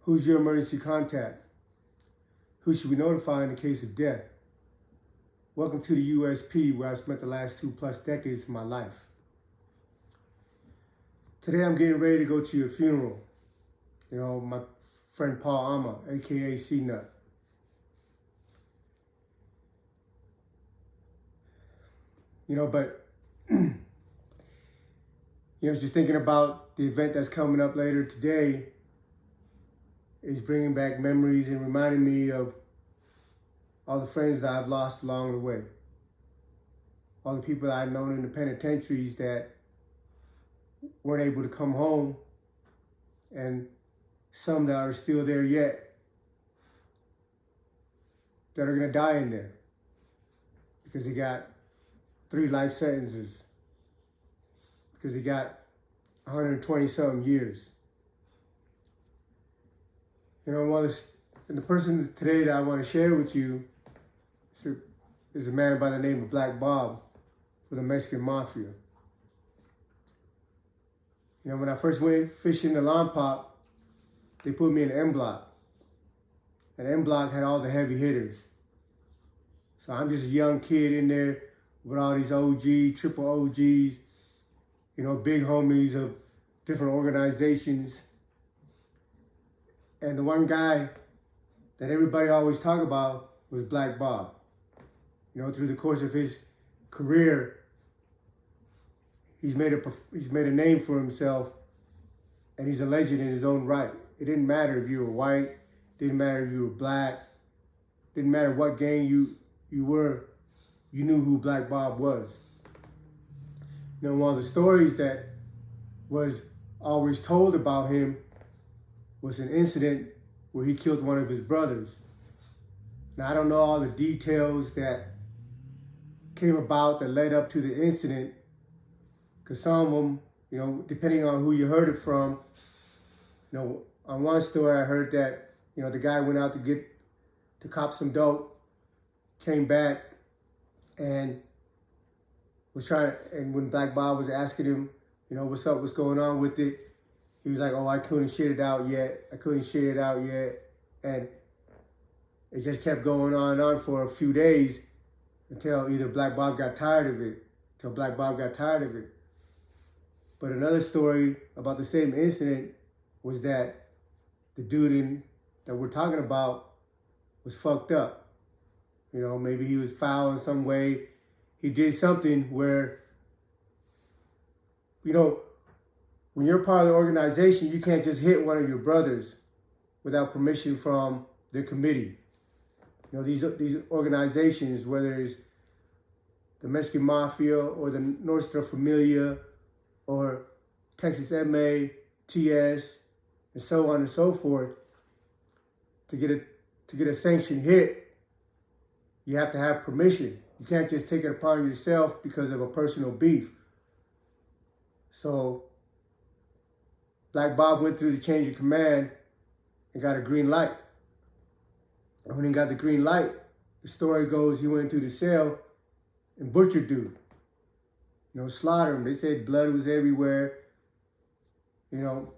Who's your emergency contact? Who should we notify in the case of death? Welcome to the USP, where I've spent the last 2+ decades of my life. Today I'm getting ready to go to your funeral. You know, my friend Paul Amma, aka C-Nut. You know, but just thinking about the event that's coming up later today is bringing back memories and reminding me of all the friends that I've lost along the way. All the people that I've known in the penitentiaries that weren't able to come home, and some that are still there yet that are gonna die in there because they got 3 life sentences, because they got 120-something years. You know, and the person today that I want to share with you is a man by the name of Black Bob for the Mexican Mafia. You know, when I first went fishing the Lompoc, they put me in M Block. And M Block had all the heavy hitters. So I'm just a young kid in there with all these OGs, triple OGs, you know, big homies of different organizations. And the one guy that everybody always talked about was Black Bob. You know, through the course of his career, he's made a name for himself, and he's a legend in his own right. It didn't matter if you were white, didn't matter if you were black, didn't matter what gang you were, you knew who Black Bob was. You know, one of the stories that was always told about him was an incident where he killed one of his brothers. Now, I don't know all the details that came about that led up to the incident, because some of them, you know, depending on who you heard it from, you know, on one story I heard that, you know, the guy went out to cop some dope, came back and and when Black Bob was asking him, you know, what's up, what's going on with it, he was like, oh, I couldn't shit it out yet. And it just kept going on and on for a few days until Black Bob got tired of it. But another story about the same incident was that the dude that we're talking about was fucked up. You know, maybe he was foul in some way. He did something where, you know, when you're part of the organization, you can't just hit one of your brothers without permission from their committee. You know, these organizations, whether it's the Mexican Mafia or the Nostra Familia or Texas MA, TS, and so on and so forth, to get a sanctioned hit, you have to have permission. You can't just take it upon yourself because of a personal beef. So Black Bob went through the change of command and got a green light. And when he got the green light, the story goes he went into the cell and butchered dude. You know, slaughtered him. They said blood was everywhere. You know,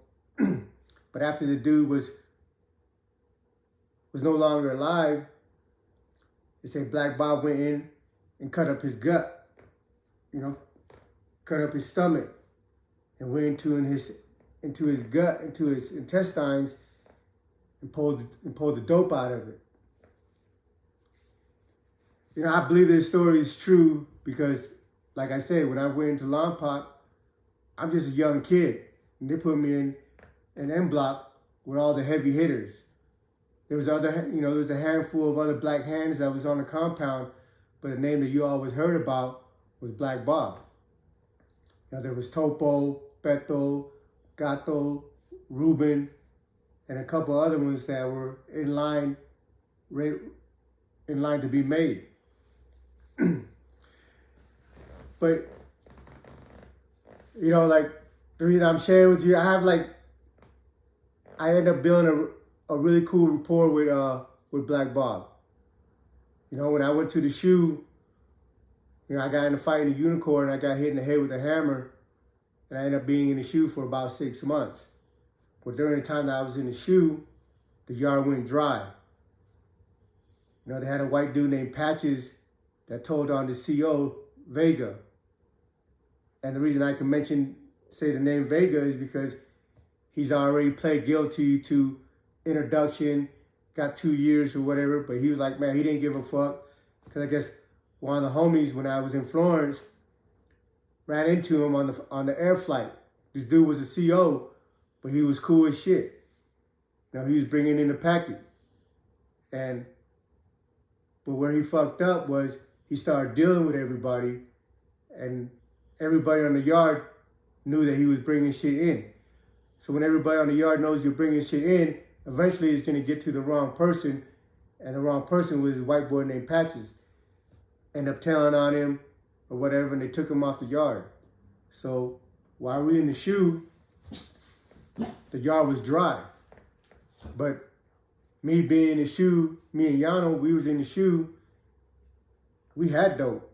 but after the dude was no longer alive, they said Black Bob went in and cut up his gut. You know, cut up his stomach and went into his gut, into his intestines, and pulled the dope out of it. You know, I believe this story is true because, like I said, when I went into Lompoc, I'm just a young kid, and they put me in an M Block with all the heavy hitters. There was a handful of other black hands that was on the compound, but the name that you always heard about was Black Bob. You know, there was Topo, Beto, Gato, Ruben, and a couple other ones that were in line to be made. But, you know, like, the reason I'm sharing with you, I end up building a really cool rapport with Black Bob. You know, when I went to the shoe, you know, I got in a fight in the Unicorn, I got hit in the head with a hammer, and I ended up being in the shoe for about 6 months. But during the time that I was in the shoe, the yard went dry. You know, they had a white dude named Patches that told on the CO, Vega. And the reason I can say the name Vega is because he's already pled guilty to introduction, got 2 years or whatever, but he was like, man, he didn't give a fuck. Because I guess one of the homies, when I was in Florence, ran into him on the air flight. This dude was a CO, but he was cool as shit. You know, he was bringing in the packet. But where he fucked up was he started dealing with everybody, and everybody on the yard knew that he was bringing shit in. So when everybody on the yard knows you're bringing shit in, eventually it's going to get to the wrong person, and the wrong person was a white boy named Patches. End up telling on him or whatever, and they took him off the yard. So while we in the shoe, the yard was dry. But me being in the shoe, me and Yano, we was in the shoe, we had dope.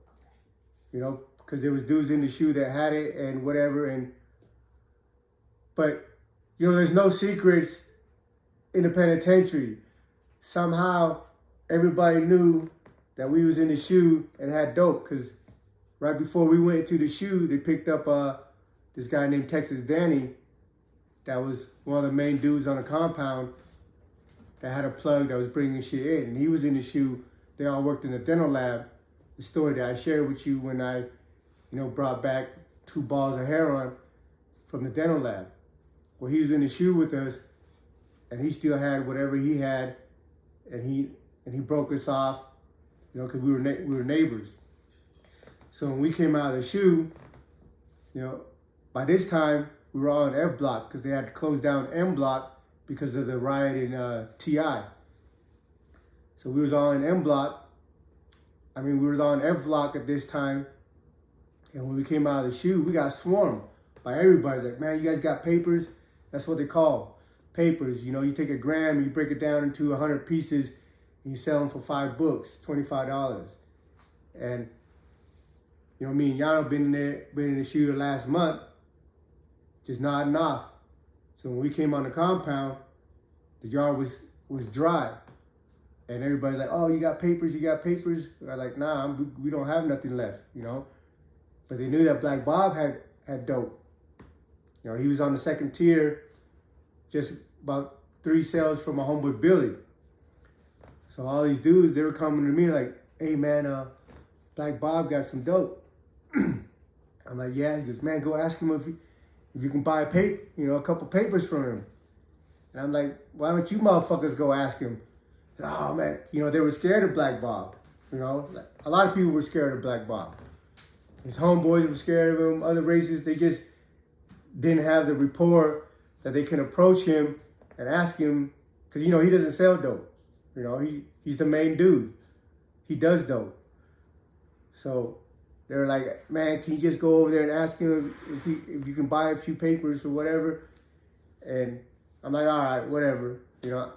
You know, because there was dudes in the shoe that had it and whatever. But, you know, there's no secrets in the penitentiary. Somehow, everybody knew that we was in the shoe and had dope, because right before we went to the shoe, they picked up this guy named Texas Danny that was one of the main dudes on the compound that had a plug that was bringing shit in. And he was in the shoe. They all worked in the dental lab. The story that I shared with you when I, you know, brought back 2 balls of heroin from the dental lab. Well, he was in the shoe with us, and he still had whatever he had, and he broke us off, you know, because we were neighbors. So when we came out of the shoe, you know, by this time we were all in F block because they had to close down M block because of the riot in TI. So we was all in M block. We was on F block at this time, and when we came out of the shoe, we got swarmed by everybody. Like, man, you guys got papers? That's what they call papers. You know, you take a gram and you break it down into 100 pieces, and you sell them for $5, $25. And you know, me and Yano been in the shoe the last month, just nodding off. So when we came on the compound, the yard was dry. And everybody's like, oh, you got papers? I'm like, nah, we don't have nothing left, you know? But they knew that Black Bob had dope. You know, he was on the second tier, just about 3 cells from my homeboy Billy. So all these dudes, they were coming to me like, hey man, Black Bob got some dope. I'm like, yeah. He goes, man, go ask him if you can buy a couple papers from him. And I'm like, why don't you motherfuckers go ask him? Oh man, you know, they were scared of Black Bob. You know, a lot of people were scared of Black Bob. His homeboys were scared of him. Other races, they just didn't have the rapport that they can approach him and ask him, because, you know, he doesn't sell dope. You know, he's the main dude. He does dope. So they were like, man, can you just go over there and ask him if you can buy a few papers or whatever? And I'm like, all right, whatever. You know,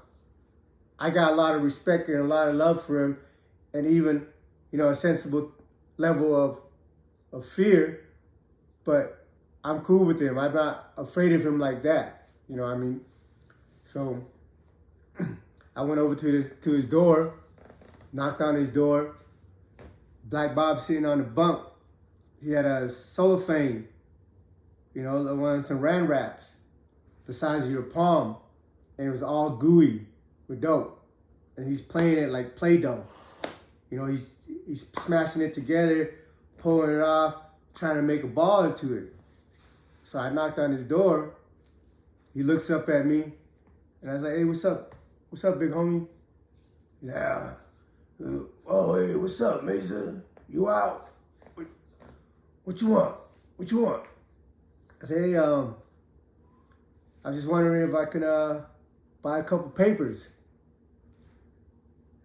I got a lot of respect and a lot of love for him, and even, you know, a sensible level of fear, but I'm cool with him. I'm not afraid of him like that. You know what I mean? So I went over to his door, knocked on his door. Black Bob sitting on the bunk. He had a cellophane, you know, one of some Saran wraps the size of your palm, and it was all gooey with dope. And he's playing it like Play-Doh. You know, he's smashing it together, pulling it off, trying to make a ball into it. So I knocked on his door. He looks up at me, and I was like, hey, what's up? What's up, big homie? Yeah. Oh, hey, what's up, Mesa? You out? What you want? What you want? I said, hey, I'm just wondering if I can buy a couple papers.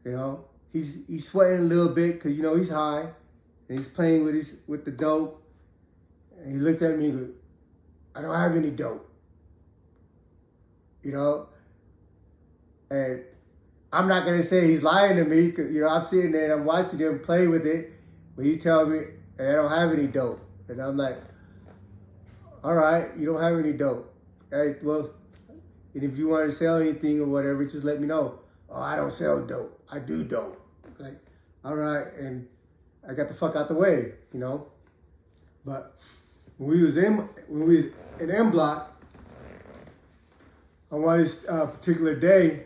You know, he's sweating a little bit because, you know, he's high and he's playing with the dope. And he looked at me and goes, I don't have any dope. You know? And I'm not going to say he's lying to me because, you know, I'm sitting there and I'm watching him play with it. But he's telling me, hey, I don't have any dope. And I'm like, all right, you don't have any dope. Hey, well, And if you want to sell anything or whatever, just let me know. Oh, I don't sell dope. I do dope. Like, all right. And I got the fuck out the way, you know. But when we was in M Block, on one particular day,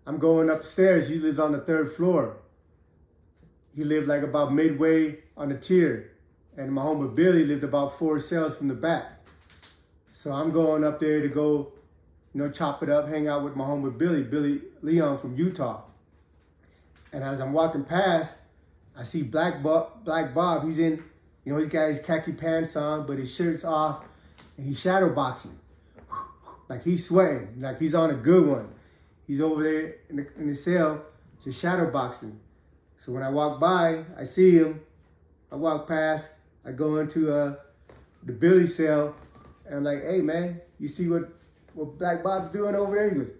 I'm going upstairs. He lives on the 3rd floor. He lived like about midway on the tier. And my homie Billy lived about 4 cells from the back. So I'm going up there to go, chop it up, hang out with my homie Billy Leon from Utah. And as I'm walking past, I see Black Bob. He's in, he's got his khaki pants on, but his shirt's off, and he's shadow boxing. Like he's sweating, like he's on a good one. He's over there in the cell, just shadow boxing. So when I walk by, I see him. I walk past, I go into the Billy cell, and I'm like, hey man, you see what Black Bob's doing over there? He goes,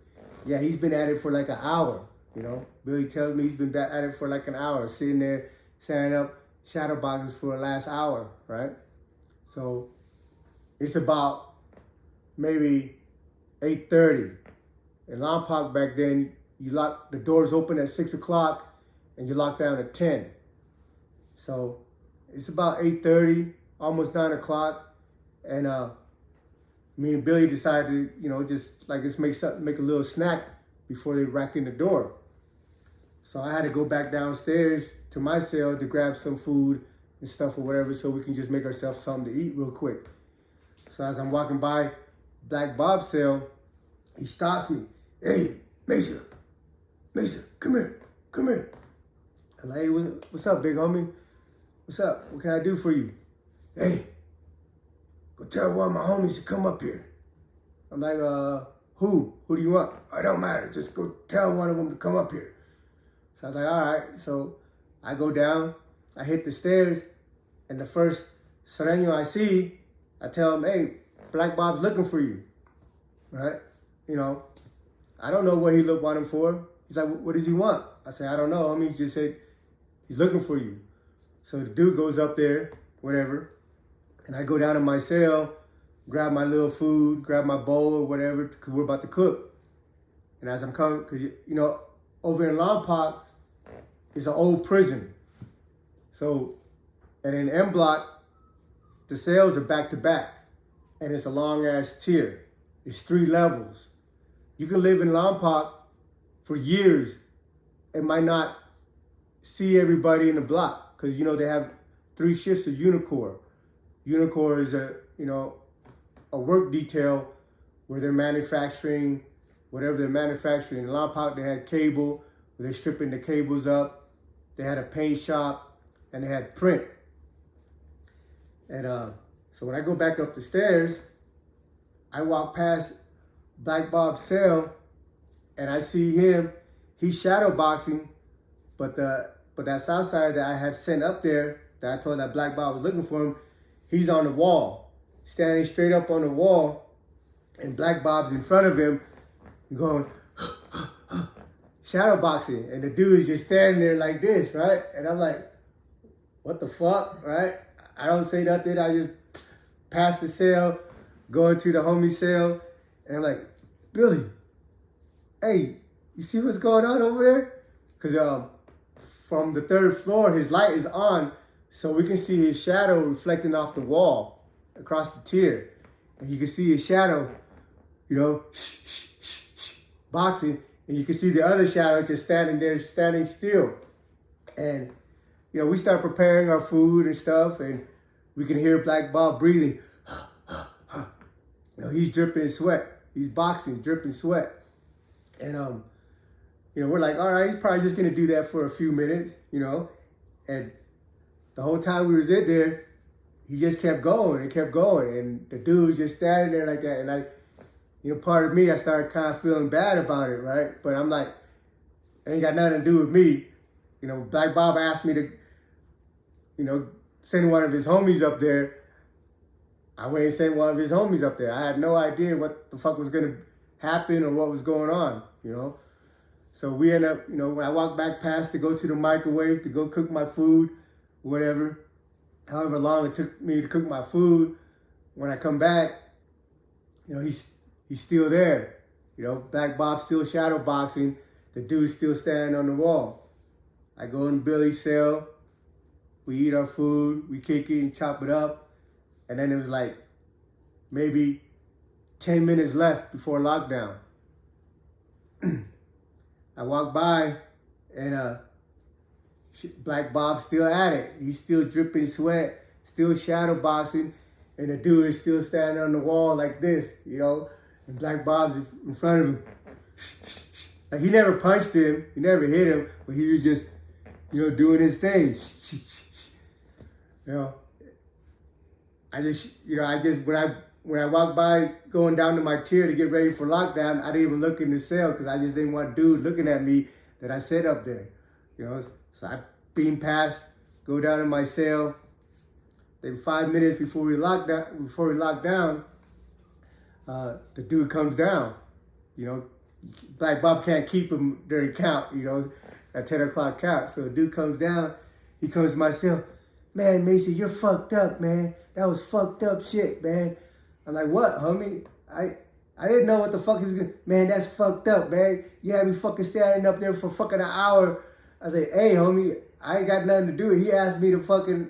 yeah, he's been at it for like an hour, Billy tells me he's been at it for like an hour, sitting there, standing up, shadow boxes for the last hour, right? So it's about maybe 8:30. In Lompoc back then, the doors open at 6 o'clock and you lock down at 10. So it's about 8:30, almost 9 o'clock. And me and Billy decided to, just like let's make a little snack before they rack in the door. So I had to go back downstairs to my cell to grab some food and stuff or whatever so we can just make ourselves something to eat real quick. So as I'm walking by Black Bob's cell, he stops me. Hey, Mesa, come here. I'm like, hey, what's up, big homie? What's up? What can I do for you? Hey, go tell one of my homies to come up here. I'm like, who? Who do you want? Oh, it don't matter. Just go tell one of them to come up here. So I was like, all right. So I go down, I hit the stairs, and the first Sereno I see, I tell him, hey, Black Bob's looking for you, right? I don't know what he want him for. He's like, what does he want? I say, I don't know. Homie, he just said he's looking for you. So the dude goes up there, whatever, and I go down to my cell, grab my little food, grab my bowl or whatever, because we're about to cook. And as I'm coming, because, over in Lompoc, it's an old prison. So, and in M Block, the cells are back to back, and it's a long ass tier. It's 3 levels. You can live in Lompoc for years and might not see everybody in the block because, they have 3 shifts of Unicor. Unicor is a work detail where they're manufacturing whatever they're manufacturing. In Lompoc, they had cable, where they're stripping the cables up. They had a paint shop, and they had print. And so when I go back up the stairs, I walk past Black Bob's cell, and I see him. He's shadow boxing, but that south side that I had sent up there, that I told that Black Bob was looking for him, he's on the wall, standing straight up on the wall, and Black Bob's in front of him, going shadow boxing, and the dude is just standing there like this, right? And I'm like, what the fuck, right? I don't say nothing. I just pass the cell, go into the homie cell, and I'm like, Billy, hey, you see what's going on over there? Because from the 3rd floor, his light is on, so we can see his shadow reflecting off the wall across the tier. And you can see his shadow, boxing, and you can see the other shadow just standing there, standing still. And, we start preparing our food and stuff, and we can hear Black Bob breathing. He's dripping sweat. He's boxing, dripping sweat. And, we're like, all right, he's probably just going to do that for a few minutes, And the whole time we was in there, he just kept going and kept going. And the dude was just standing there like that. And part of me, I started kind of feeling bad about it, right? But I'm like, it ain't got nothing to do with me. Black Bob asked me to, send one of his homies up there. I went and sent one of his homies up there. I had no idea what the fuck was going to happen or what was going on, So we end up, when I walked back past to go to the microwave to go cook my food, whatever, however long it took me to cook my food, when I come back, he's he's still there. You know, Black Bob's still shadow boxing. The dude's still standing on the wall. I go in Billy's cell. We eat our food. We kick it and chop it up. And then it was like maybe 10 minutes left before lockdown. I walk by and Black Bob's still at it. He's still dripping sweat, still shadow boxing, and the dude is still standing on the wall like this, you know, and Black Bob's in front of him. Like, he never punched him, he never hit him, but he was just, you know, doing his thing. You know, when I walked by going down to my tier to get ready for lockdown, I didn't even look in the cell because I just didn't want dude looking at me that I sat up there. You know, so I beam past, go down to my cell. Then 5 minutes before we lock down, the dude comes down. You know, Black Bob can't keep him during count, you know, at 10 o'clock count. So the dude comes down, he comes to my cell. Man, Mason, you're fucked up, man. That was fucked up shit, man. I'm like, what, homie? I didn't know what the fuck he was gonna... Man, that's fucked up, man. You had me fucking standing up there for fucking an hour. I say, hey, homie, I ain't got nothing to do. He asked me to fucking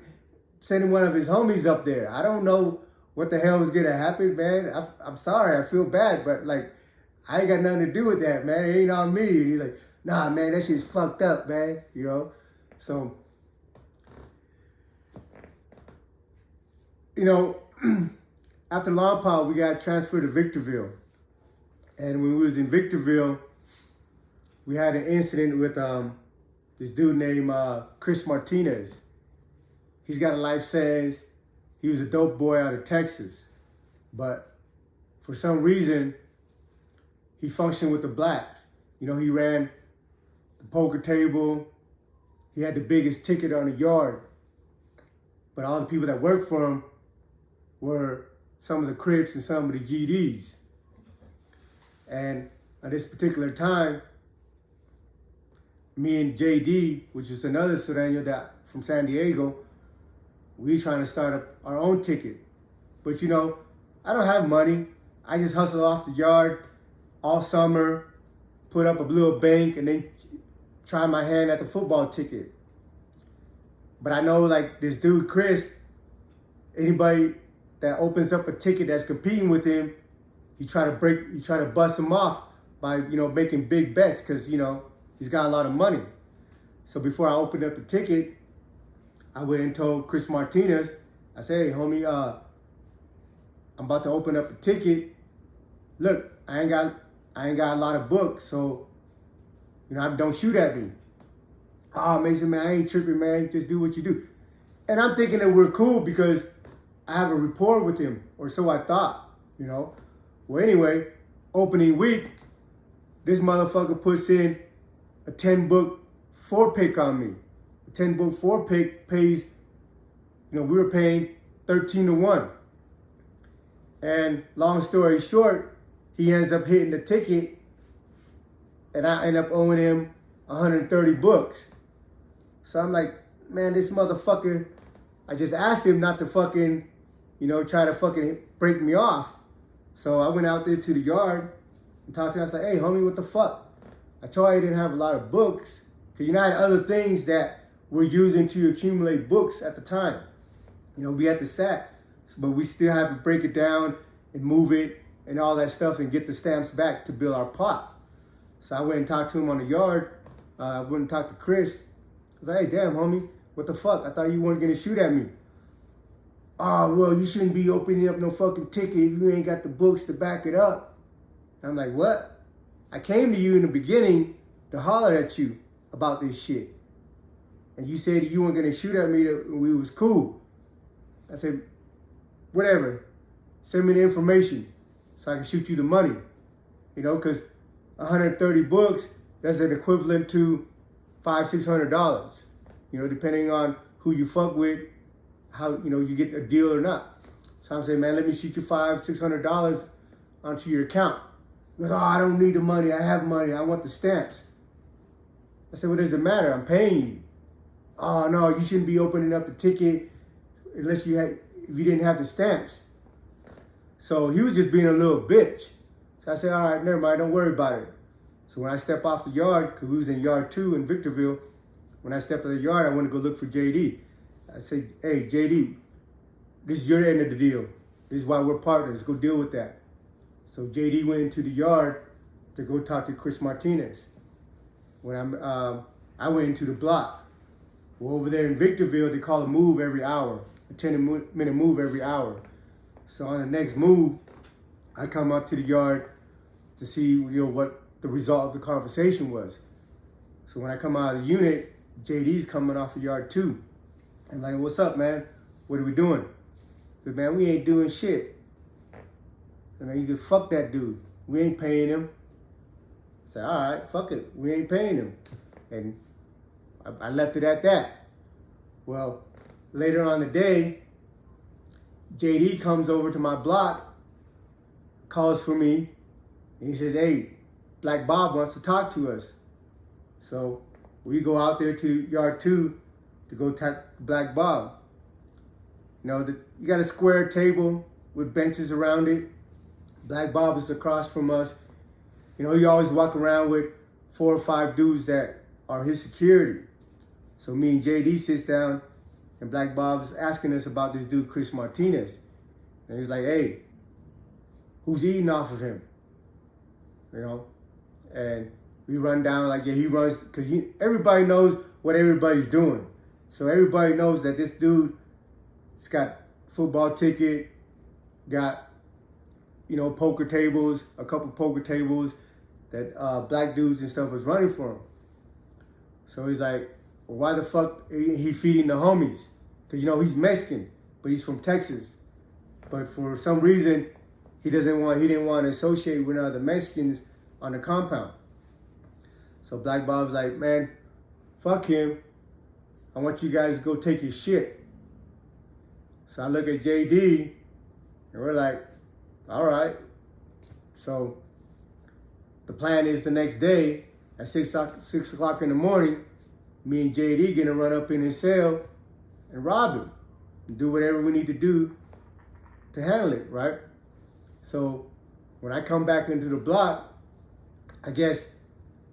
send one of his homies up there. I don't know what the hell was gonna happen, man. I'm sorry, I feel bad, but like, I ain't got nothing to do with that, man. It ain't on me. And he's like, nah, man, that shit's fucked up, man. You know? So, you know, after Long Pond, we got transferred to Victorville. And when we was in Victorville, we had an incident with this dude named Chris Martinez. He's got a life sentence. He was a dope boy out of Texas. But for some reason, he functioned with the blacks. You know, he ran the poker table. He had the biggest ticket on the yard. But all the people that worked for him were some of the Crips and some of the GDs. And at this particular time, me and JD, which is another Sureño that from San Diego, we trying to start up our own ticket. But you know, I don't have money. I just hustle off the yard all summer, put up a little bank, and then try my hand at the football ticket. But I know like this dude, Chris, anybody that opens up a ticket that's competing with him, he try to bust him off by, you know, making big bets because, you know, he's got a lot of money. So before I opened up the ticket, I went and told Chris Martinez, I said, hey, homie, I'm about to open up a ticket. Look, I ain't got a lot of books, so, you know, don't shoot at me. Oh, Mason, man, I ain't tripping, man. Just do what you do. And I'm thinking that we're cool because I have a rapport with him, or so I thought, you know. Well, anyway, opening week, this motherfucker puts in a 10-book 4-pick on me. A 10-book 4-pick pays, you know, we were paying 13-1. And long story short, he ends up hitting the ticket, and I end up owing him 130 books. So I'm like, man, this motherfucker, I just asked him not to fucking, you know, try to fucking break me off. So I went out there to the yard and talked to him. I was like, hey, homie, what the fuck? I told you I didn't have a lot of books because, you know, I had other things that we're using to accumulate books at the time. You know, we had the SAT, but we still have to break it down and move it and all that stuff and get the stamps back to build our pot. So I went and talked to him on the yard. I went and talked to Chris. I was like, hey, damn, homie, what the fuck? I thought you weren't going to shoot at me. Oh, well, you shouldn't be opening up no fucking ticket if you ain't got the books to back it up. And I'm like, what? I came to you in the beginning to holler at you about this shit. And you said you weren't going to shoot at me, that we was cool. I said, whatever. Send me the information so I can shoot you the money. You know, because 130 books, that's an equivalent to $500-$600. You know, depending on who you fuck with, how, you know, you get a deal or not. So I'm saying, man, let me shoot you $500-$600 onto your account. He goes, oh, I don't need the money. I have money. I want the stamps. I said, what does it matter? I'm paying you. Oh, no, you shouldn't be opening up the ticket unless if you didn't have the stamps. So he was just being a little bitch. So I said, all right, never mind, don't worry about it. So when I step off the yard, because we was in yard 2 in Victorville, when I step in the yard, I went to go look for JD. I said, hey, JD, this is your end of the deal. This is why we're partners. Go deal with that. So JD went into the yard to go talk to Chris Martinez. When I went into the block. Well, over there in Victorville, they call a move every hour, a 10-minute move every hour. So on the next move, I come out to the yard to see, what the result of the conversation was. So when I come out of the unit, JD's coming off of yard 2. I'm like, what's up, man? What are we doing? Good, man, we ain't doing shit. And then you can fuck that dude. We ain't paying him. I said, all right, fuck it. We ain't paying him. And I left it at that. Well, later on the day, JD comes over to my block, calls for me, and he says, hey, Black Bob wants to talk to us. So we go out there to yard 2 to go talk to Black Bob. You got a square table with benches around it. Black Bob is across from us. He always walk around with 4 or 5 dudes that are his security. So me and JD sits down, and Black Bob is asking us about this dude, Chris Martinez. And he's like, hey, who's eating off of him? And we run down like, yeah, he runs, because everybody knows what everybody's doing. So everybody knows that this dude has got football ticket, got, poker tables, a couple poker tables that black dudes and stuff was running for him. So he's like, well, why the fuck he feeding the homies? Because, he's Mexican, but he's from Texas. But for some reason, he didn't want to associate with other Mexicans on the compound. So Black Bob's like, man, fuck him. I want you guys to go take his shit. So I look at JD, and we're like, all right. So the plan is the next day at 6 o'clock in the morning, me and JD gonna run up in his cell and rob him and do whatever we need to do to handle it, right? So when I come back into the block, I guess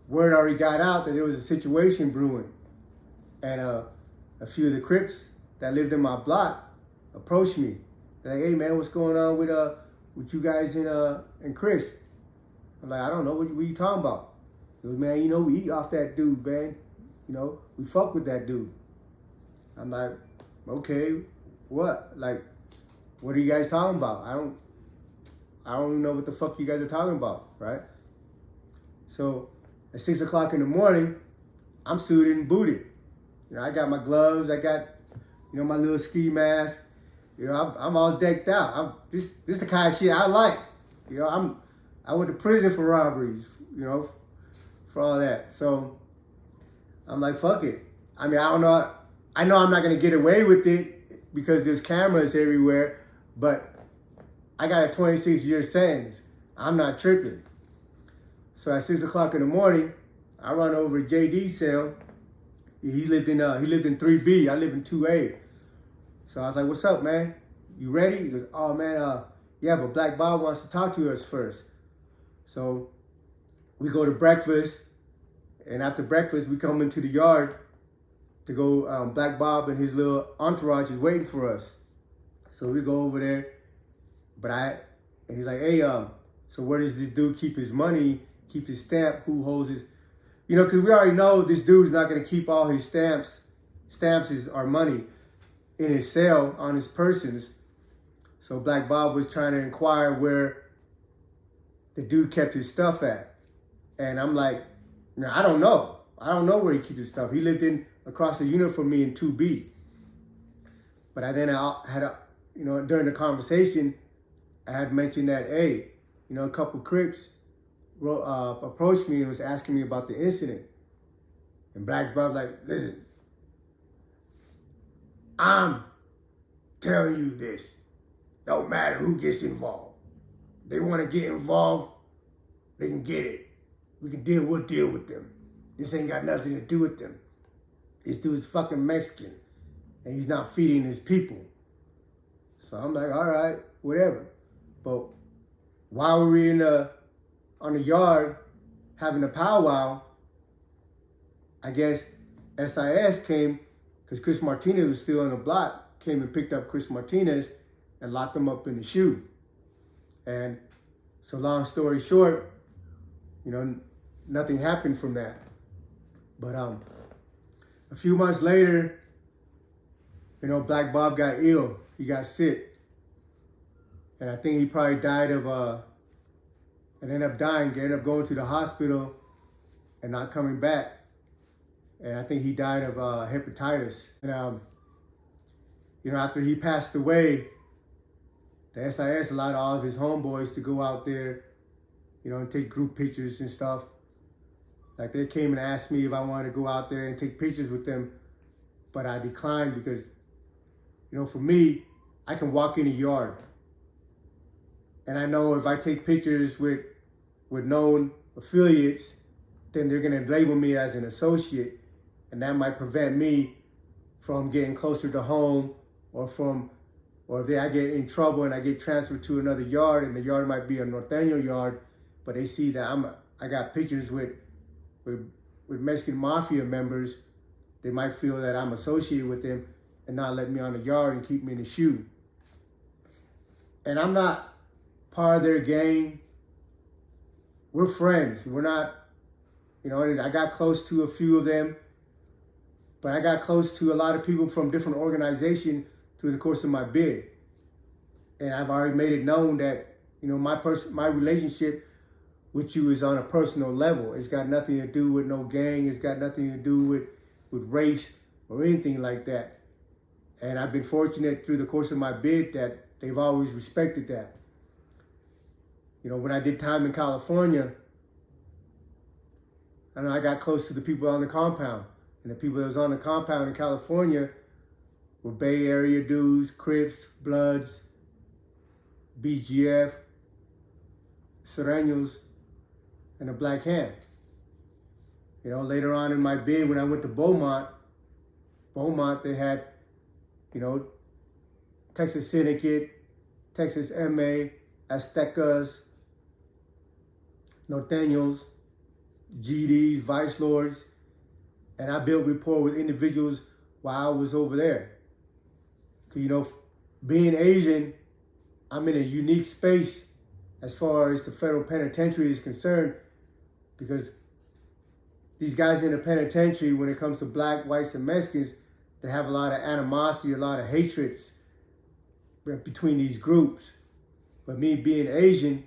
word already got out that there was a situation brewing. And a few of the Crips that lived in my block approached me. They're like, hey man, what's going on with you guys and Chris? I'm like, I don't know, what are you talking about? He goes, man, we eat off that dude, man. We fuck with that dude. I'm like, okay, what? Like, what are you guys talking about? I don't know what the fuck you guys are talking about, right? So at 6 o'clock in the morning, I'm suited and booted. I got my gloves, I got, my little ski mask. I'm all decked out. This the kind of shit I like. I went to prison for robberies, for all that. So I'm like, fuck it. I mean, I don't know. I know I'm not gonna get away with it because there's cameras everywhere, but I got a 26-year sentence. I'm not tripping. So at 6 o'clock in the morning, I run over to JD's cell. He lived in 3B. I live in 2A. So I was like, what's up, man? You ready? He goes, oh, man, yeah, but Black Bob wants to talk to us first. So we go to breakfast, and after breakfast, we come into the yard to go, Black Bob and his little entourage is waiting for us. So we go over there, and he's like, hey, so where does this dude keep his money, keep his stamp, who holds his, because we already know this dude's not going to keep all his stamps is our money in his cell on his persons. So Black Bob was trying to inquire where the dude kept his stuff at. And I'm like, I don't know. I don't know where he keeps his stuff. He lived across the unit from me in 2B. But I had during the conversation, I had mentioned that, hey, a couple Crips approached me and was asking me about the incident. And Black Bob like, listen, I'm telling you this. Don't matter who gets involved. They want to get involved, they can get it. We'll deal with them. This ain't got nothing to do with them. This dude's fucking Mexican, and he's not feeding his people. So I'm like, all right, whatever. But while we were in the on the yard having a powwow, I guess SIS came, because Chris Martinez was still on the block, came and picked up Chris Martinez and locked him up in the shoe. And so long story short, nothing happened from that. But a few months later, Black Bob got ill. He got sick. And I think he probably died of, and ended up dying, ended up going to the hospital and not coming back. And I think he died of hepatitis. And, after he passed away, the SIS allowed all of his homeboys to go out there, and take group pictures and stuff. Like, they came and asked me if I wanted to go out there and take pictures with them, but I declined because, for me, I can walk in a yard. And I know if I take pictures with known affiliates, then they're gonna label me as an associate, and that might prevent me from getting closer to home, or if I get in trouble and I get transferred to another yard, and the yard might be a Norteño yard, but they see that I got pictures with Mexican Mafia members, they might feel that I'm associated with them and not let me on the yard and keep me in the shoe. And I'm not part of their gang. We're friends. We're not, I got close to a few of them, but I got close to a lot of people from different organizations through the course of my bid. And I've already made it known that, my relationship with you is on a personal level. It's got nothing to do with no gang. It's got nothing to do with race or anything like that. And I've been fortunate through the course of my bid that they've always respected that. When I did time in California, I got close to the people on the compound. And the people that was on the compound in California were Bay Area dudes, Crips, Bloods, BGF, Sureños, and a Black Hand. Later on in my bid, when I went to Beaumont, they had, Texas Syndicate, Texas MA, Aztecas, Norteños, GDs, Vice Lords, and I built rapport with individuals while I was over there. Because, being Asian, I'm in a unique space as far as the federal penitentiary is concerned, because these guys in the penitentiary, when it comes to Black, whites, and Mexicans, they have a lot of animosity, a lot of hatreds between these groups. But me being Asian,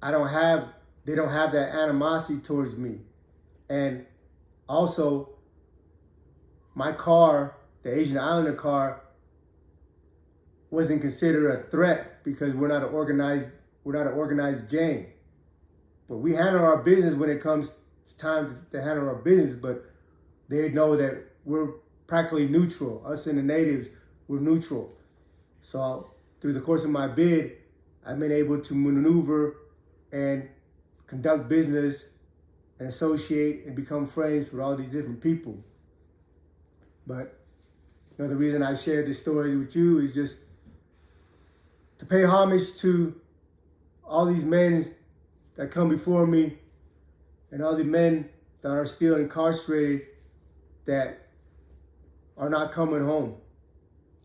they don't have that animosity towards me. And also, my car, the Asian Islander car, wasn't considered a threat because we're not an organized gang. But we handle our business when it comes time to handle our business, but they know that we're practically neutral. Us and the natives, we're neutral. So through the course of my bid, I've been able to maneuver and conduct business and associate and become friends with all these different people. But the reason I shared this story with you is just to pay homage to all these men that come before me and all the men that are still incarcerated that are not coming home.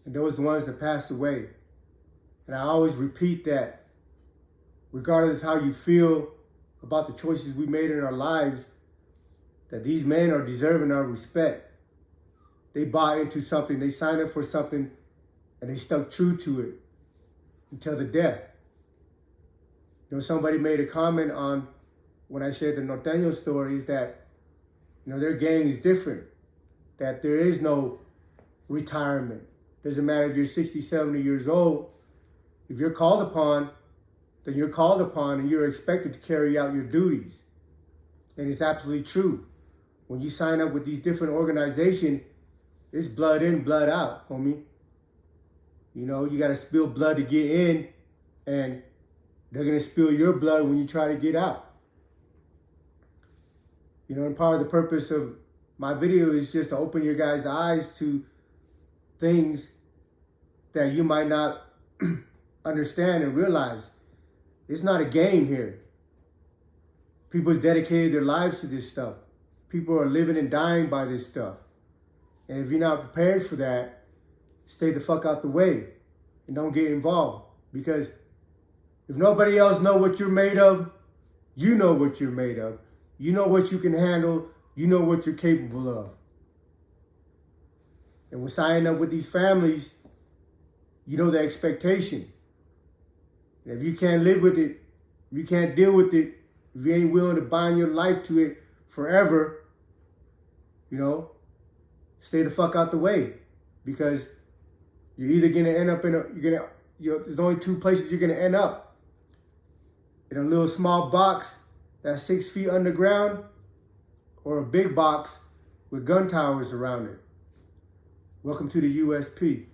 And those are the ones that passed away. And I always repeat that regardless how you feel about the choices we made in our lives, that these men are deserving our respect. They bought into something, they signed up for something, and they stuck true to it until the death. Somebody made a comment on when I shared the Norteño stories that, their gang is different, that there is no retirement. Doesn't matter if you're 60, 70 years old. If you're called upon, then you're called upon and you're expected to carry out your duties. And it's absolutely true. When you sign up with these different organizations, it's blood in, blood out, homie. You got to spill blood to get in, and they're going to spill your blood when you try to get out. And part of the purpose of my video is just to open your guys' eyes to things that you might not understand and realize. It's not a game here. People's dedicated their lives to this stuff. People are living and dying by this stuff. And if you're not prepared for that, stay the fuck out the way and don't get involved. Because if nobody else knows what you're made of, you know what you're made of. You know what you can handle. You know what you're capable of. And when signing up with these families, you know the expectation. And if you can't live with it, if you can't deal with it, if you ain't willing to bind your life to it forever, stay the fuck out the way. Because you're either gonna end up there's only two places you're gonna end up. In a little small box that's 6 feet underground, or a big box with gun towers around it. Welcome to the USP.